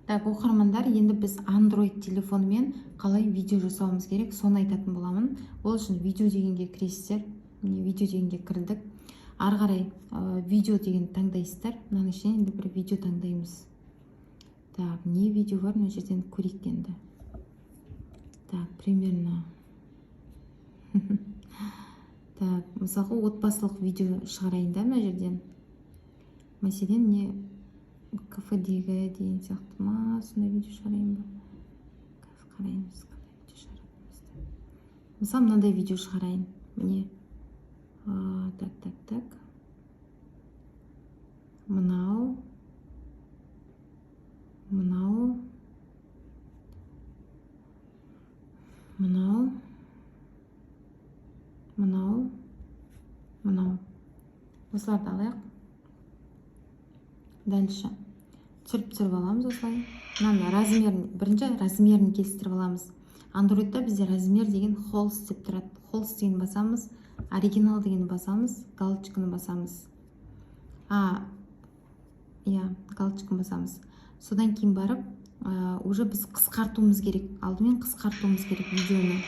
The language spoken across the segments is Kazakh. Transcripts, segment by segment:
Так, оқырмандар, енді біз Android телефонмен қалай видео жасауымыз керек, соны айтатын боламын. Ол үшін видео дегенге кіресіздер. Міне видео дегенге кірдік. Ары қарай видео деген таңдайсыздар. Мынаның ішінен енді бір видео таңдаймыз. Так, не видео бар, мына жерден көрейік енді. Так, примерно. Так, мысалға отбасылық видео шығарайын да мына жерден. Мәселен, не кафедегі деген сияқты ма, сондай видео шығарайын ба? Қараймыз, қандай видео шығаратынымызды. Мысалы, мынандай видео шығарайын. Міне. Так. Мынау. Осыларды алайық. Дальше. Түсіріп аламыз осылай. Мынаны размерін, бірінші размерін келістіріп аламыз. Android'да бізде размер деген холст деп тұрады. Холст деген басамыз, оригинал деген басамыз, галочканы басамыз. Галочканы басамыз. Содан кейін барып, уже біз қысқартуымыз керек. Алдымен қысқартуымыз керек видеоны.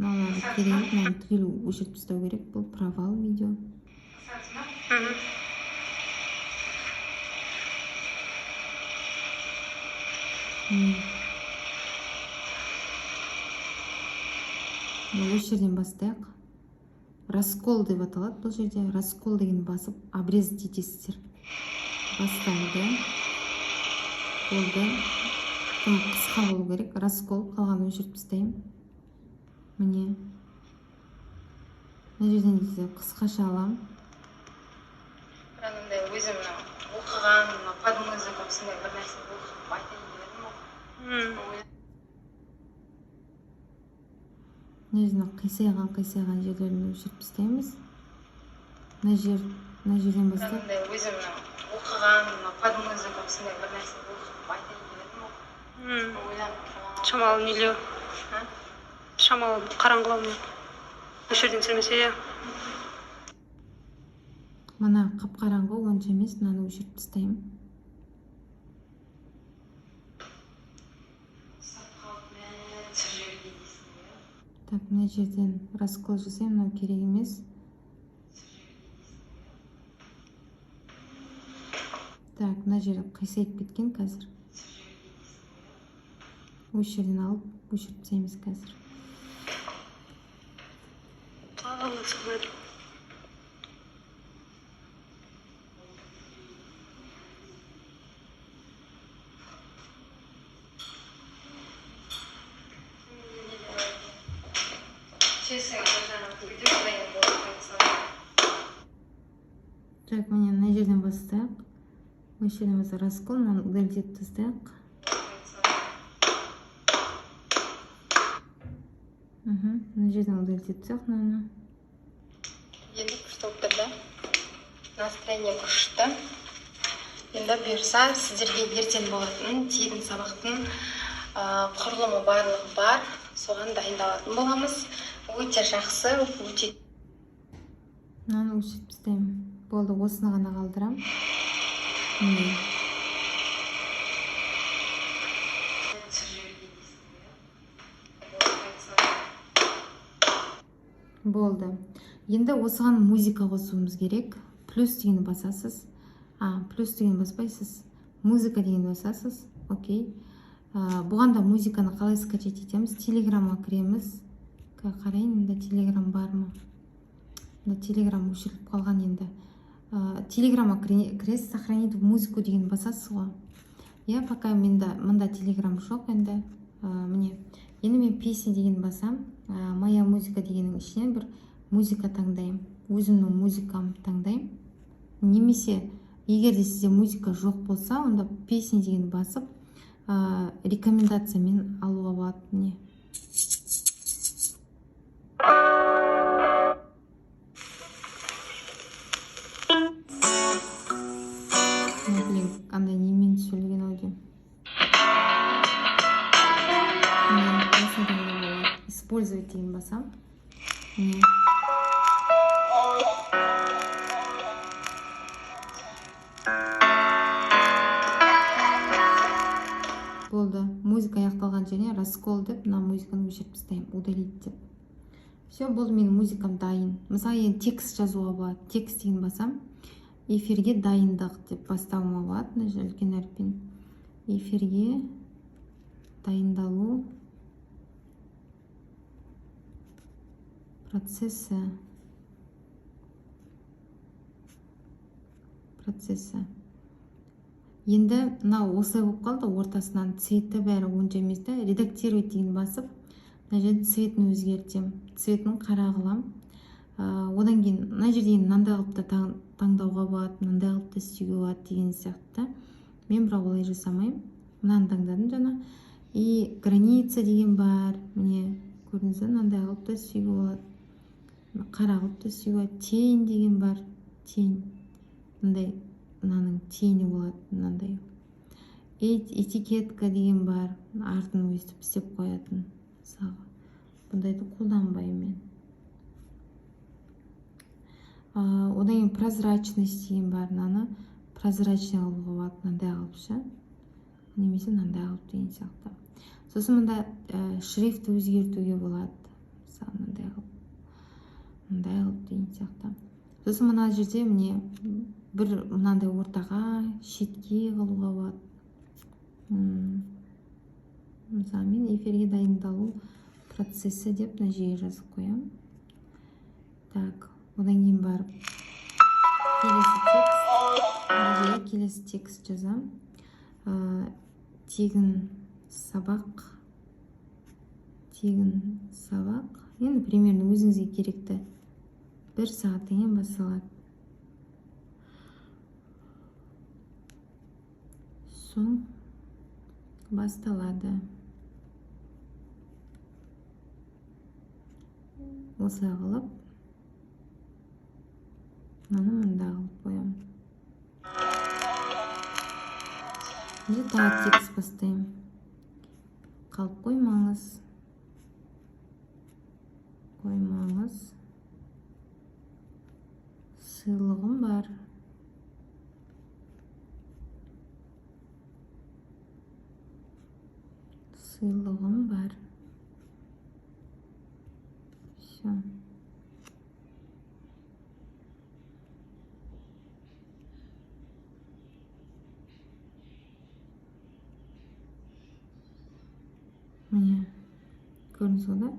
Мыналарды керек, мынаны түгел өшіріп тастау керек. Бұл провал видео. Осы жерден бастайық. Раскол деп аталады бұл жерде. Раскол деген басып, обрезать етесіздер. Бастайды. Болды. Қысқа болу керек. Раскол, қалғанын өшіріп тастаймын. Міне. Мына жерден де қысқаша аламын. Анандай өзім оқыған, подмузыка осындай бір нәрсе оқып айтайын дедім. Мына жерден қисайған жерлерін өшіріп тастаймыз. Мына жерден бастап. Анандай өзім оқыған, подмузыка осындай бір нәрсе оқып айтайын дедім. Шамалы нелеу. Шамалы қараңғылау ма? Осы жерден түсірмесе. Мына қап-қараңғы онша емес, мынаны өшіріп тастаймын. Так, мына жерден раскол жасаймын, мынау керек емес. Так, мына жері қисайып кеткен қазір. Осы жерден алып, өшіріп тастаймыз қазір. Так, міне мына жерден бастайық. Осы жерден бастап раскол, мынаны удалить етіп тастайық. Мына жерден удалить етіп тастайық мынаны. Енді күшті болып тұр да. Настроение күшті. Енді бұйырса сіздерге ертең болатын тегін сабақтың құрылымы барлығы бар. Соған дайындалатын боламыз. Өте жақсы, өте. Мынаны өшіріп тастаймын. Болды, осыны ғана қалдырам. Болды. Енді осыған музыка қосуымыз керек. Плюс дегенді басасыз. Плюс деген баспайсыз. Музыка деген басасыз. Окей. Бұғанда музыканы қалай скачать етеміз? Телеграмға кіреміз. Қарайын, енді телеграм бар ма? Телеграм өшіріліп қалған енді. Телеграмға кіресіз, сохранить музыку деген басасыз ғой. Пока мында телеграм жоқ енді. Міне. Енді мен песня деген басам. Моя музыка дегеннің ішінен бір музыка таңдайым. Өзімнің музыкам таңдайым. Немесе, егер де сізде музыка жоқ болса, онда песня деген басып, рекомендациямен алуға болады. Міне. Қандай немен сөйлеген аудио. Использовать деген басам. міне. Болды. Музыка аяқталған жеріне раскол деп мына музыканы өшіріп тастаймын, удалить деп. Все, болды, менің музыкам дайын. Мысалы, енді текст жазуға болады. Текст деген басам, эфирге дайындық деп бастауыма болады. Мына жерде үлкен әріппен. Эфирге дайындалу процесі. Енді мынау осылай болып қалды, ортасынан цветі бәрі онша емес та, редактировать деген басып, мына жерде цветін өзгертем, цветін қара қылам. Одан кейін мына жерде мынандай қылып та таңдауға болады, мынандай қылып та істеуге болады деген сияқты. Мен бірақ олай жасамаймын. Мынаны таңдадым жаңа. И граница деген бар. Міне көрдіңіз бе, мынандай қылып та істеуге болады. Қара қылып та істеуге болады. Тень деген бар. Тень. Мындай мынаның тейні болады, мынандай. Этикетка деген бар. Артын өстіп істеп қоятын. Мысалы, бұндайды қолданбаймын мен. Одан кейін прозрачность деген бар. Мынаны прозрачный қылуға болады, мынандай қылып ше. Немесе мынандай қылып деген сияқты. Сосын мында шрифті өзгертуге болады. Мысалы, мынандай қылып деген сияқты. Сосын мына жерде міне бір мынандай ортаға шетке қылуға болады. Мысалы, мен эфирге дайындалу процесі деп мына жерге жазып қоямын. Так, одан кейін барып келесі текст жазам. Тегін сабақ. Енді примерно өзіңізге керекті 1 сағаттан басталады. Соң басталады. Осылай қылып, мынаны мында қылып қоямын. Енді тағы текст бастаймын. Қалып қоймаңыз. Сыйлығым бар. Все. Міне, көрдіңіз ғой да?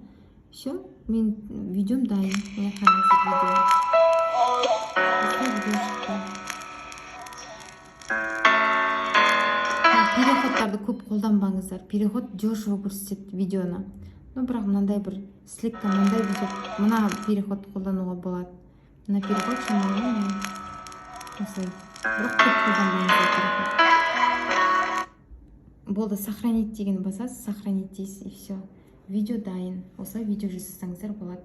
Все, мен видеом дайын. Міне қараңыздар видео. Переходтарды көп қолданбаңыздар. Переход дешево көрсетеді видеоны. Бірақ мынандай бір слегка мынандай видео, мына переход қолдануға болады. Мына переход шамалы. Осылай. Бірақ көп қолданбаңыздар переход. Болды, сохранить деген басасыз, сохранить дейсіз, и все. Видео дайын. Осылай видео жасасаңыздар болады.